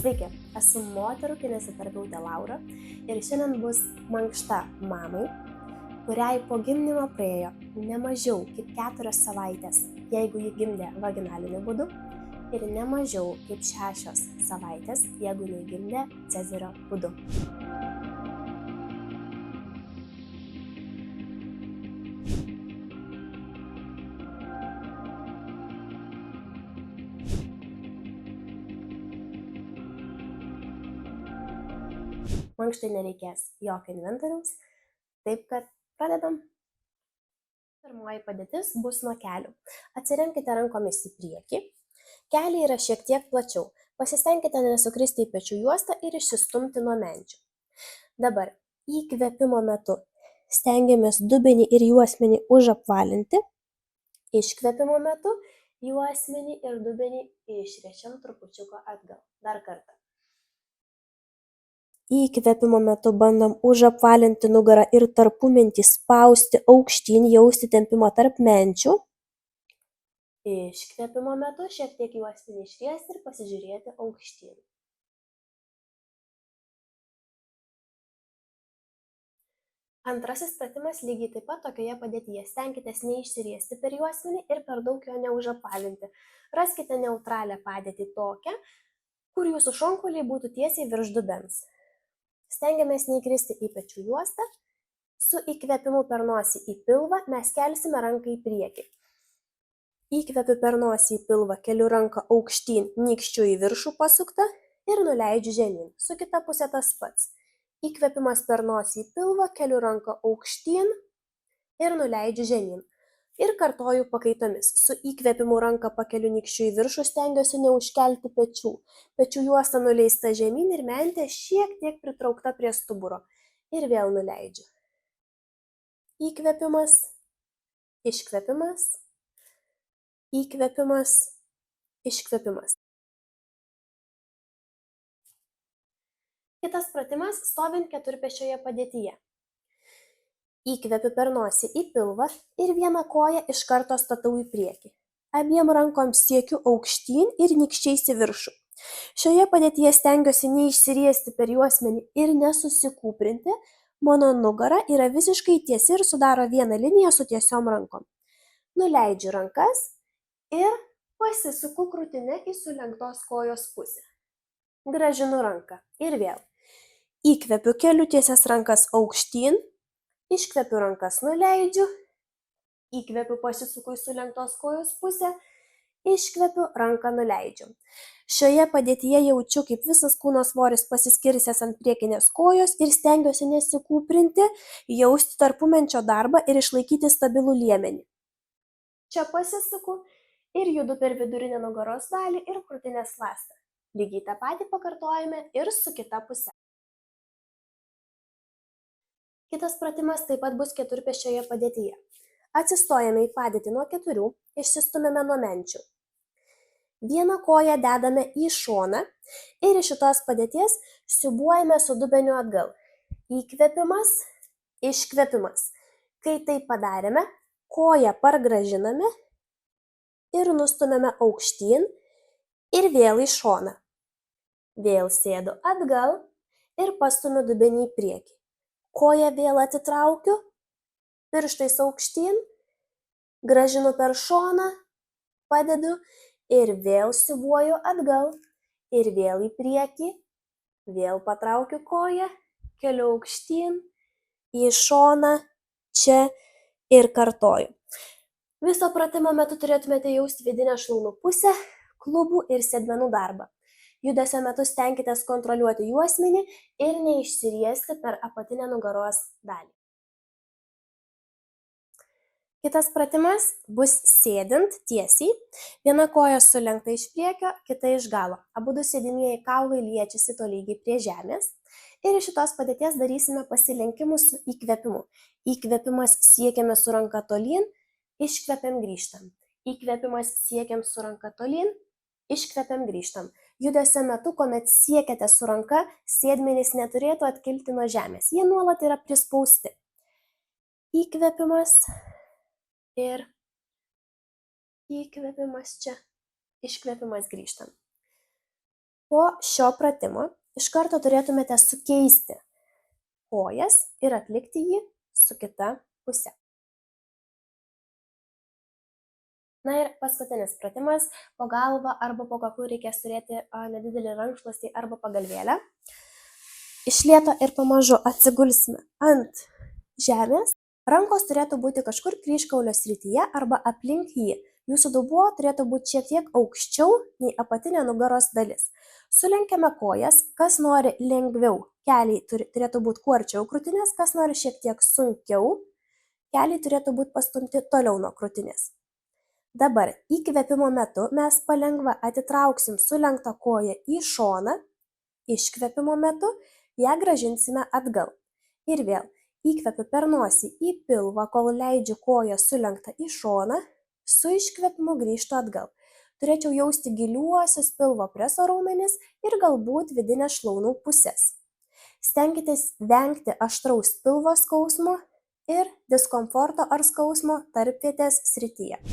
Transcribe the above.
Sveiki, esu moterų kineziterapeutė Laura ir šiandien bus mankšta mamai, kuriai po gimdymo praėjo ne mažiau kaip 4 savaitės, jeigu ji gimdė vaginaliniu būdu, ir ne mažiau kaip 6 savaitės, jeigu ji gimdė cezario būdu. Mankštai nereikės jokio inventoriaus, taip kad pradedam. Pirmoji padėtis bus nuo kelių. Atsiremkite rankomis į priekį. Keliai yra šiek tiek plačiau. Pasistengkite nesukristi į pečių juostą ir išsistumti nuo menčių. Dabar įkvėpimo metu stengiamės dubenį ir juosmenį užapvalinti. Iškvėpimo metu juosmenį ir dubenį išriečiam trupučiuką atgal. Dar kartą. Įkvėpimo metu bandom užapvalinti nugarą ir tarpumentį spausti aukštyn, jausti tempimą tarp menčių. Iškvėpimo metu šiek tiek juosmenį išriesti ir pasižiūrėti aukštyn. Antrasis pratimas lygiai taip pat tokioje padėtyje. Stenkitės neišsiriesti per juosmenį ir per daug jo neužapvalinti. Raskite neutralią padėtį tokią, kur jūsų šonkauliai būtų tiesiai virš dubens. Stengiamės neįkristi į pečių juostą. Su įkvėpimu per nosį į pilvą mes kelsime ranką į priekį. Įkvepiu per nosį į pilvą, keliu ranką aukštyn, nykščiu į viršų pasuktą ir nuleidžiu žemyn. Su kita pusė tas pats. Įkvėpimas per nosį į pilvą, keliu ranką aukštyn ir nuleidžiu žemyn. Ir kartoju pakaitomis. Su įkvėpimu ranką pakeliu nykščiu į viršų, stengiuosi neužkelti pečių. Pečių juosta nuleista žemyn ir mentė šiek tiek pritraukta prie stuburo. Ir vėl nuleidžiu. Įkvėpimas, iškvėpimas, įkvėpimas, iškvėpimas. Kitas pratimas stovint keturpėsčioje padėtyje. Įkvepiu per nosį į pilvą ir vieną koją iš karto statau į priekį. Abiem rankom siekiu aukštyn ir nykščiais į viršų. Šioje padėtyje stengiuosi neišsiriesti per juosmenį ir nesusikūprinti. Mano nugara yra visiškai tiesi ir sudaro vieną liniją su tiesiom rankom. Nuleidžiu rankas ir pasisuku krūtinę į sulenktos kojos pusę. Grąžinu ranką ir vėl. Įkvepiu, keliu tiesias rankas aukštyn. Iškvepiu, rankas nuleidžiu, įkvepiu, pasisuku į sulenktos kojos pusę, iškvepiu, ranką nuleidžiu. Šioje padėtyje jaučiu, kaip visas kūno svoris pasiskirstęs ant priekinės kojos ir stengiuosi nesikūprinti, jausti tarpumenčio darbą ir išlaikyti stabilų liemenį. Čia pasisuku ir judu per vidurinę nugaros dalį ir krūtinės ląstą. Lygiai tą patį pakartojame ir su kita puse. Kitas pratimas taip pat bus keturpėsčioje padėtyje. Atsistojame į padėtį nuo 4, išsistumėme nuo menčių. Vieną koją dedame į šoną ir iš šitos padėties siūbuojame su dubeniu atgal. Įkvėpimas, iškvėpimas. Kai tai padarėme, koją pargrąžiname ir nustumėme aukštyn ir vėl į šoną. Vėl sėdu atgal ir pastumiu dubenį į priekį. Koją vėl atitraukiu, pirštais aukštyn, grąžinu per šoną, padedu ir vėl siūbuoju atgal ir vėl į priekį, vėl patraukiu koją, keliu aukštyn, į šoną, čia ir kartoju. Viso pratimo metu turėtumėte jausti vidinę šlaunų pusę, klubų ir sėdmenų darbą. Judesio metu stenkitės kontroliuoti juosmenį ir neišsiriesti per apatinę nugaros dalį. Kitas pratimas bus sėdint tiesiai. Viena koja sulenkta iš priekio, kita iš galo. Abudu sėdimieji kaulai liečiasi tolygiai prie žemės. Ir iš šitos padėties darysime pasilenkimus su įkvėpimu. Įkvėpimas siekiame su ranka tolyn, iškvepiam grįžtam. Įkvėpimas siekiam su ranka tolyn, iškvepiam grįžtam. Judesio metu, kuomet siekiate su ranka, sėdmenys neturėtų atkilti nuo žemės. Jie nuolat yra prispausti. Įkvėpimas ir įkvėpimas čia, iškvėpimas grįžtam. Po šio pratimo iš karto turėtumėte sukeisti kojas ir atlikti jį su kita puse. Na ir paskutinis pratimas, po galvą arba po kaklu reikės turėti nedidelį rankšluostį arba pagalvėlę. Iš lėto ir pamažu atsigulsime ant žemės. Rankos turėtų būti kažkur kryžkaulio srityje arba aplink jį. Jūsų dubuo turėtų būti šiek tiek aukščiau nei apatinė nugaros dalis. Sulenkiame kojas, kas nori lengviau. Keliai turėtų būti kuo arčiau krūtinės, kas nori šiek tiek sunkiau. Keliai turėtų būti pastumti toliau nuo krūtinės. Dabar įkvėpimo metu mes palengva atitrauksim sulenktą koją į šoną, iškvėpimo metu ją grąžinsime atgal. Ir vėl įkvepiu per nosį į pilvą, kol leidžiu koją sulenktą į šoną, su iškvėpimu grįžtu atgal. Turėčiau jausti giliuosius pilvo preso raumenis ir galbūt vidinės šlaunų pusės. Stenkitės vengti aštraus pilvo skausmo ir diskomforto ar skausmo tarpvietės srityje.